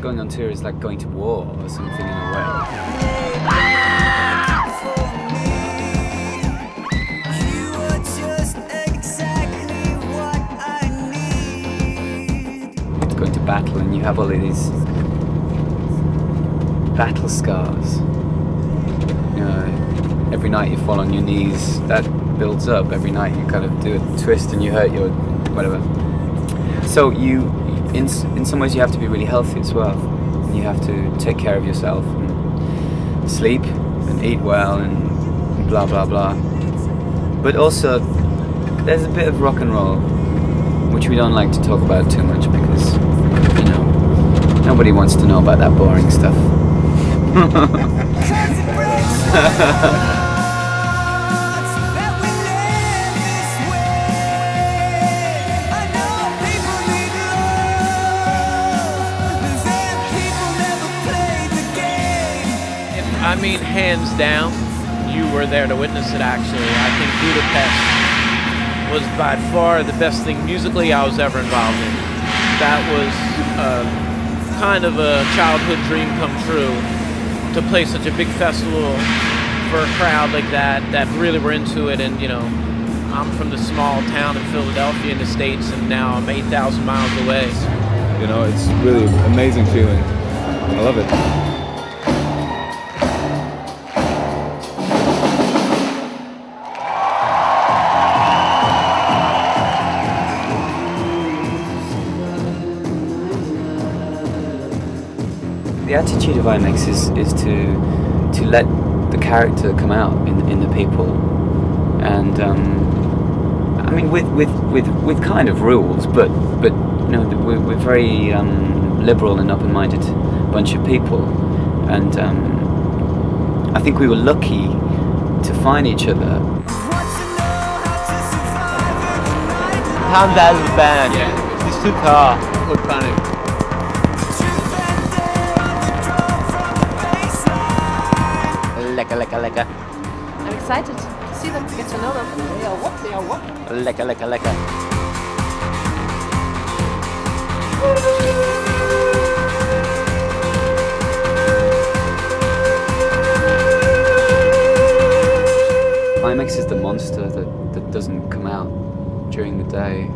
Going on tour is like going to war or something in a way. It's going to battle and you have all of these battle scars. You know, every night you fall on your knees, that builds up. Every night you kind of do a twist and you hurt your whatever. So in some ways you have to be really healthy as well. You have to take care of yourself and sleep and eat well and blah blah blah. But also there's a bit of rock and roll which we don't like to talk about too much because, you know, nobody wants to know about that boring stuff. I mean, hands down, you were there to witness it actually. I think Budapest was by far the best thing musically I was ever involved in. That was kind of a childhood dream come true, to play such a big festival for a crowd like that really were into it. And, you know, I'm from the small town in Philadelphia in the States, and now I'm 8,000 miles away. You know, it's really an amazing feeling. I love it. The attitude of IMX is to let the character come out in the people, and I mean with kind of rules, but you know, we're very liberal and open-minded bunch of people, and I think we were lucky to find each other. How that is the band? Yeah, it's guitar. Good panic. Lekker. I'm excited to see them, get to know them. They are what? Lekker. IMX is the monster that doesn't come out during the day.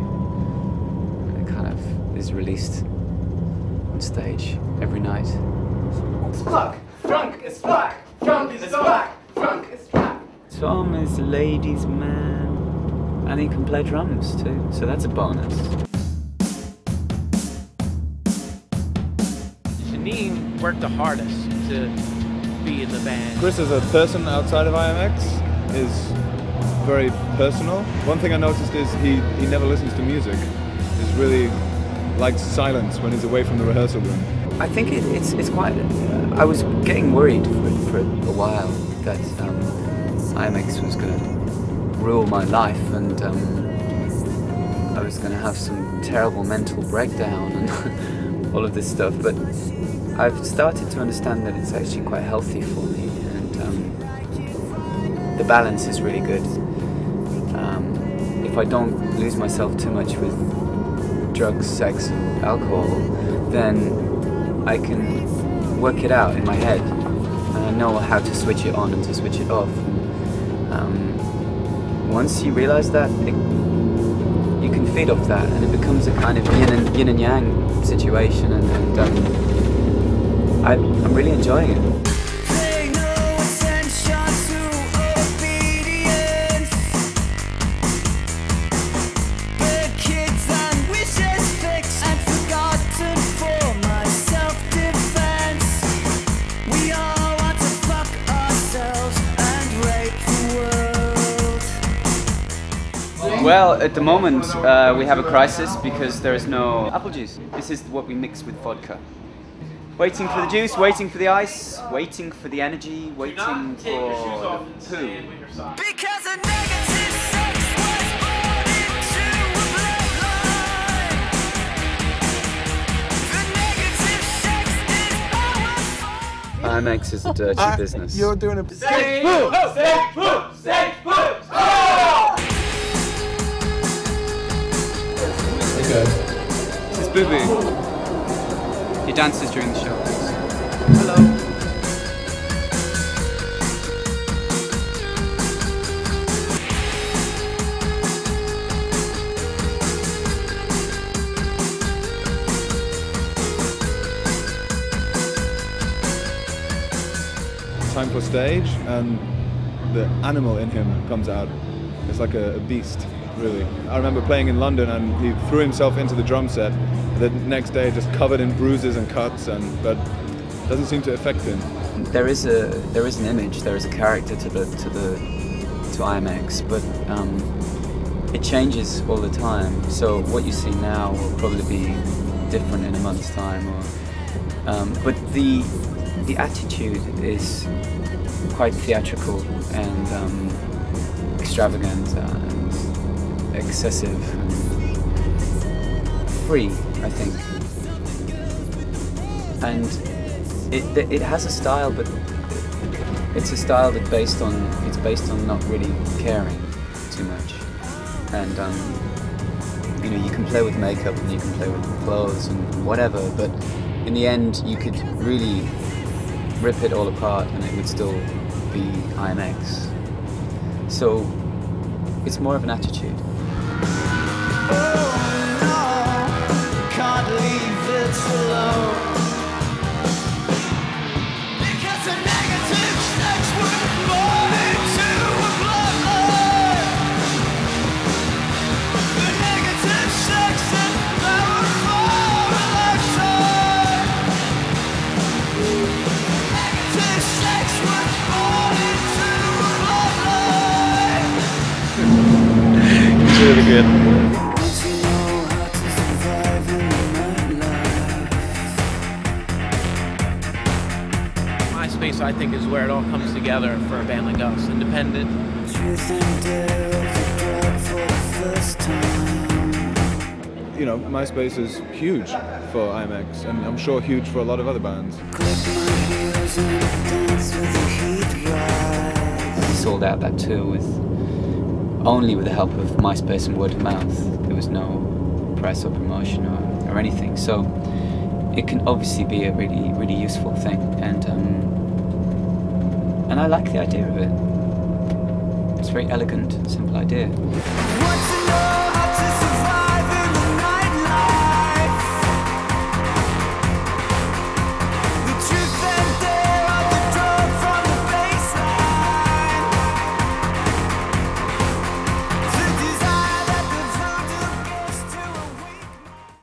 It kind of is released on stage every night. It's black, drunk, it's black. Drunk is black, drunk is black. Tom is a ladies' man, and he can play drums too, so that's a bonus. Janine worked the hardest to be in the band. Chris as a person outside of IMX is very personal. One thing I noticed is he never listens to music. He's really likes silence when he's away from the rehearsal room. I think it's quite. I was getting worried for a while that IMX was going to rule my life, and I was going to have some terrible mental breakdown and all of this stuff. But I've started to understand that it's actually quite healthy for me, and the balance is really good. If I don't lose myself too much with drugs, sex, and alcohol, then I can work it out in my head, and I know how to switch it on and to switch it off. Once you realize that, you can feed off that, and it becomes a kind of yin and yang situation, and I'm really enjoying it. Well, at the moment we have a crisis because there is no apple juice. This is what we mix with vodka. Waiting for the juice, waiting for the ice, waiting for the energy, waiting for the poo. Because a negative sex was born into a bloodline. The negative IMX is a dirty business. You're doing a... Stage move! Stage move! Stage move! This is Bibby. He dances during the show. Hello. Time for stage, and the animal in him comes out. It's like a beast, really. I remember playing in London, and he threw himself into the drum set. The next day, just covered in bruises and cuts, but doesn't seem to affect him. There is an image, there is a character to IMX, but it changes all the time. So what you see now will probably be different in a month's time, but the attitude is quite theatrical and extravagant and excessive and free, I think. And it has a style, but it's a style that's based on not really caring too much. And you know, you can play with makeup and you can play with clothes and whatever, but in the end you could really rip it all apart and it would still be IMX. So it's more of an attitude. Oh no, can't leave it alone. Because a negative sex was born into a bloodline. The negative sex is power for a lifetime. Negative sex was born into a bloodline. It's really good. MySpace, I think, is where it all comes together for a band like us, independent. You know, MySpace is huge for IMX, and I'm sure huge for a lot of other bands. We sold out that tour only with the help of MySpace and word of mouth. There was no press or promotion or anything. So it can obviously be a really, really useful thing, and I like the idea of it. It's a very elegant, simple idea.